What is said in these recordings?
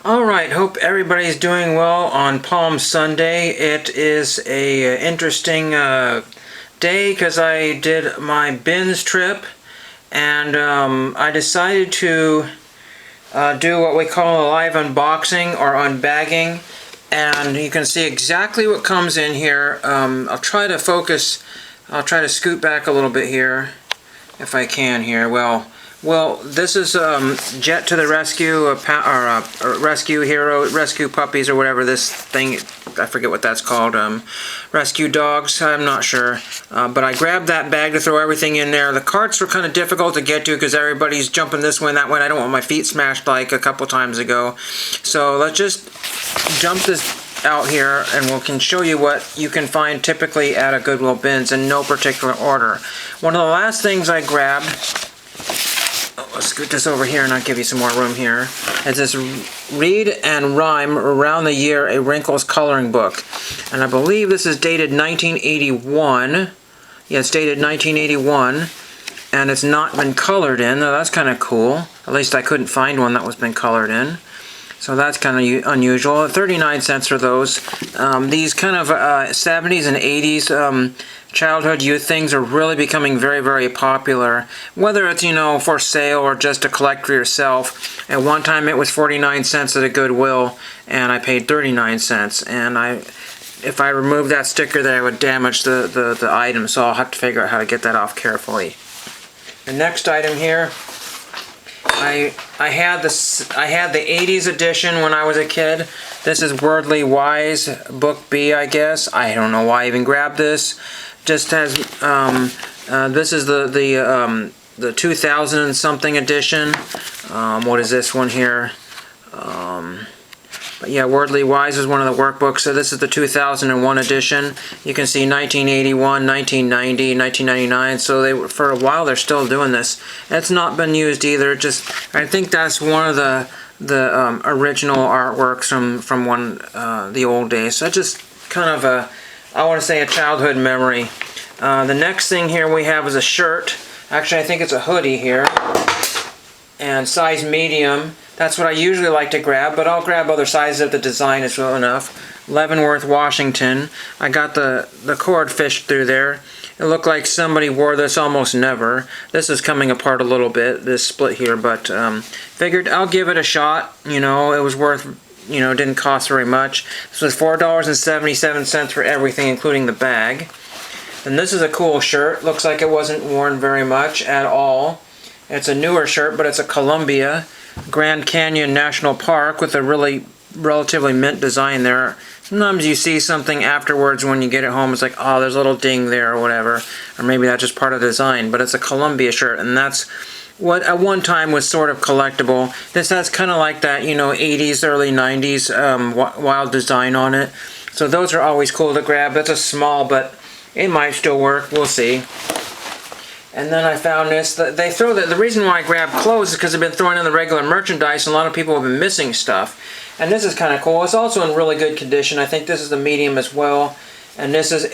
Alright, hope everybody's doing well on Palm Sunday. It is a interesting day because I did my bins trip and I decided to do what we call a live unboxing or unbagging, and you can see exactly what comes in here. I'll try to scoot back a little bit here if I can here. Well, this is Jet to the Rescue, Rescue Hero, Rescue Puppies, or whatever this thing, I forget what that's called, Rescue Dogs, I'm not sure. But I grabbed that bag to throw everything in there. The carts were kind of difficult to get to because everybody's jumping this way and that way. I don't want my feet smashed like a couple times ago. So let's just dump this out here and we can show you what you can find typically at a Goodwill bins in no particular order. One of the last things I grabbed, let's scoot this over here and I'll give you some more room here, is this Read and Rhyme Around the Year a Wrinkles coloring book. And I believe this is dated 1981. Yeah, it's dated 1981. And it's not been colored in. Now that's kind of cool. At least I couldn't find one that was been colored in. So that's kind of unusual. 39 cents for those. These kind of 70s and 80s childhood youth things are really becoming very, very popular. Whether it's, for sale or just to collect for yourself. At one time it was 49 cents at a Goodwill and I paid 39 cents. And if I removed that sticker there, I would damage the item. So I'll have to figure out how to get that off carefully. The next item here, I had the 80s edition when I was a kid. This is Worldly Wise, Book B, I guess. I don't know why I even grabbed this. Just has this is the 2000 and something edition. What is this one here? But yeah, Worldly Wise is one of the workbooks. So this is the 2001 edition. You can see 1981, 1990, 1999. So for a while they're still doing this. It's not been used either. I think that's one of the original artworks from the old days. So just kind of I want to say a childhood memory. The next thing here we have is a shirt. Actually, I think it's a hoodie here. And size medium. That's what I usually like to grab, but I'll grab other sizes if the design is well enough. Leavenworth, Washington. I got the cord fished through there. It looked like somebody wore this almost never. This is coming apart a little bit, this split here, but figured I'll give it a shot. It was worth, didn't cost very much. This was $4.77 for everything, including the bag. And this is a cool shirt. Looks like it wasn't worn very much at all. It's a newer shirt, but it's a Columbia Grand Canyon National Park with a relatively mint design there. Sometimes you see something afterwards when you get it home, it's like, oh, there's a little ding there or whatever. Or maybe that's just part of the design, but it's a Columbia shirt, and that's what at one time was sort of collectible. This has kind of like that, 80s, early 90s wild design on it. So those are always cool to grab. It's a small, but it might still work. We'll see. And then I found this. They throw the reason why I grabbed clothes is because they've been throwing in the regular merchandise, and a lot of people have been missing stuff. And this is kind of cool. It's also in really good condition. I think this is the medium as well. And this is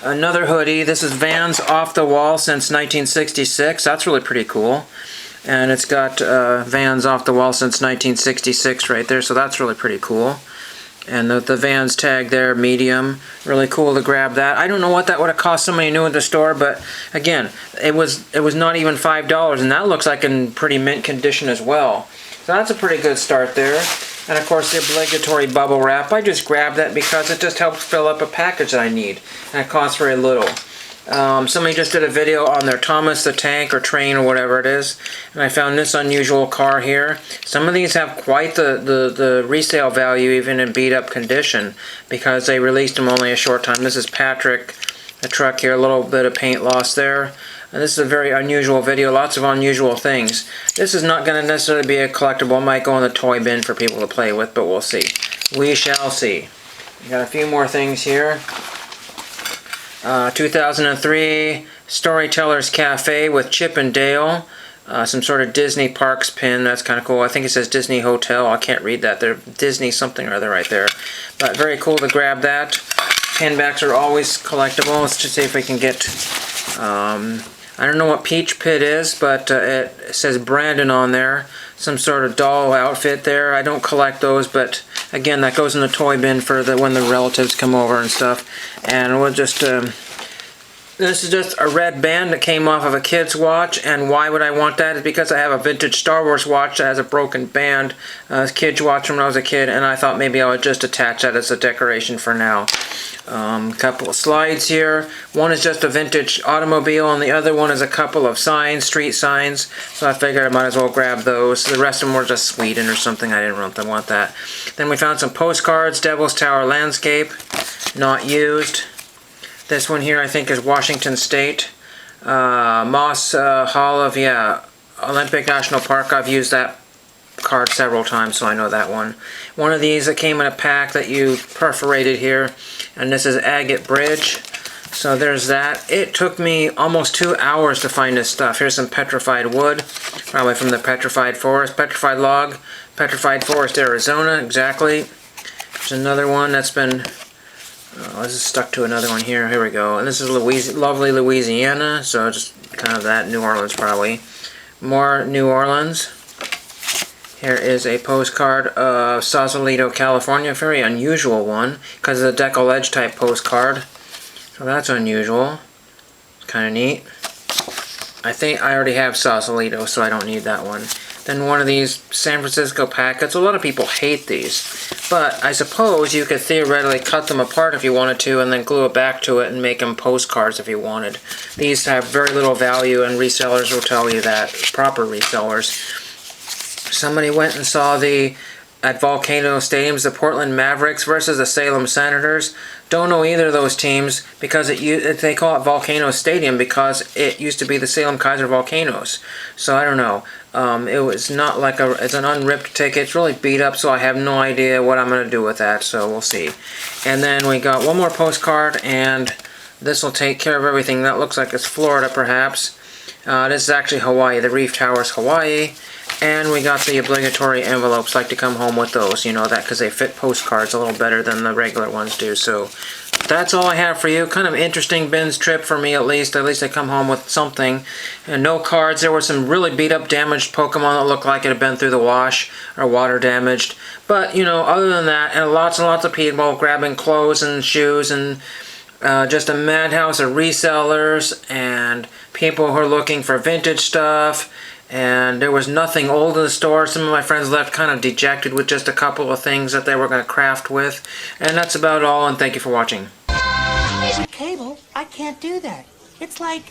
another hoodie. This is Vans Off the Wall since 1966. That's really pretty cool. And it's got Vans Off the Wall since 1966 right there, so that's really pretty cool. And the Vans tag there, medium. Really cool to grab that. I don't know what that would have cost somebody new at the store, but again, it was not even $5, and that looks like in pretty mint condition as well. So that's a pretty good start there. And of course the obligatory bubble wrap. I just grabbed that because it just helps fill up a package that I need. And it costs very little. Somebody just did a video on their Thomas the Tank or train or whatever it is, and I found this unusual car here. Some of these have quite the resale value, even in beat up condition, because they released them only a short time. This is Patrick, the truck here, a little bit of paint loss there. And this is a very unusual video, lots of unusual things. This is not going to necessarily be a collectible. It might go in the toy bin for people to play with, but we'll see. We shall see. We got a few more things here. 2003 Storyteller's Cafe with Chip and Dale. Some sort of Disney Parks pin. That's kind of cool. I think it says Disney Hotel. I can't read that. They're Disney something or other right there. But very cool to grab that. Pin backs are always collectible. Let's just see if we can get I don't know what Peach Pit is, but it says Brandon on there. Some sort of doll outfit there. I don't collect those, but again, that goes in the toy bin for when the relatives come over and stuff. And we'll just... this is just a red band that came off of a kid's watch, and why would I want that? Is because I have a vintage Star Wars watch that has a broken band, a kid's watch from when I was a kid, and I thought maybe I would just attach that as a decoration for now. Couple of slides here. One is just a vintage automobile, and the other one is a couple of signs, street signs, so I figured I might as well grab those. The rest of them were just Sweden or something. I didn't really want that. Then we found some postcards, Devil's Tower landscape, not used. This one here I think is Washington State. Moss Hall of, Olympic National Park. I've used that card several times, so I know that one. One of these that came in a pack that you perforated here, and this is Agate Bridge. So there's that. It took me almost 2 hours to find this stuff. Here's some Petrified Wood, probably from the Petrified Forest. Petrified Log, Petrified Forest, Arizona, exactly. There's another one that's been... this is stuck to another one here. Here we go. And this is lovely Louisiana, so just kind of that. New Orleans, probably. More New Orleans. Here is a postcard of Sausalito, California. Very unusual one, because it's a decollage type postcard. So that's unusual. Kind of neat. I think I already have Sausalito, so I don't need that one. Then one of these San Francisco packets. A lot of people hate these, but I suppose you could theoretically cut them apart if you wanted to and then glue it back to it and make them postcards if you wanted. These have very little value, and resellers will tell you that, proper resellers. Somebody went and saw at Volcano Stadiums, the Portland Mavericks versus the Salem Senators. Don't know either of those teams because they call it Volcano Stadium because it used to be the Salem Kaiser Volcanoes. So I don't know. It was not like it's an unripped ticket. It's really beat up, so I have no idea what I'm going to do with that, so we'll see. And then we got one more postcard, and this will take care of everything. That looks like it's Florida, perhaps. This is actually Hawaii. The Reef Towers, Hawaii. And we got the obligatory envelopes. Like to come home with those, you know, that because they fit postcards a little better than the regular ones do. So that's all I have for you. Kind of interesting bins trip for me, at least. At least I come home with something. And no cards. There were some really beat up, damaged Pokemon that looked like it had been through the wash or water damaged. But, you know, other than that, and lots of people grabbing clothes and shoes and just a madhouse of resellers and people who are looking for vintage stuff. And there was nothing old in the store. Some of my friends left kind of dejected with just a couple of things that they were going to craft with. And that's about all, and thank you for watching. With cable, I can't do that. It's like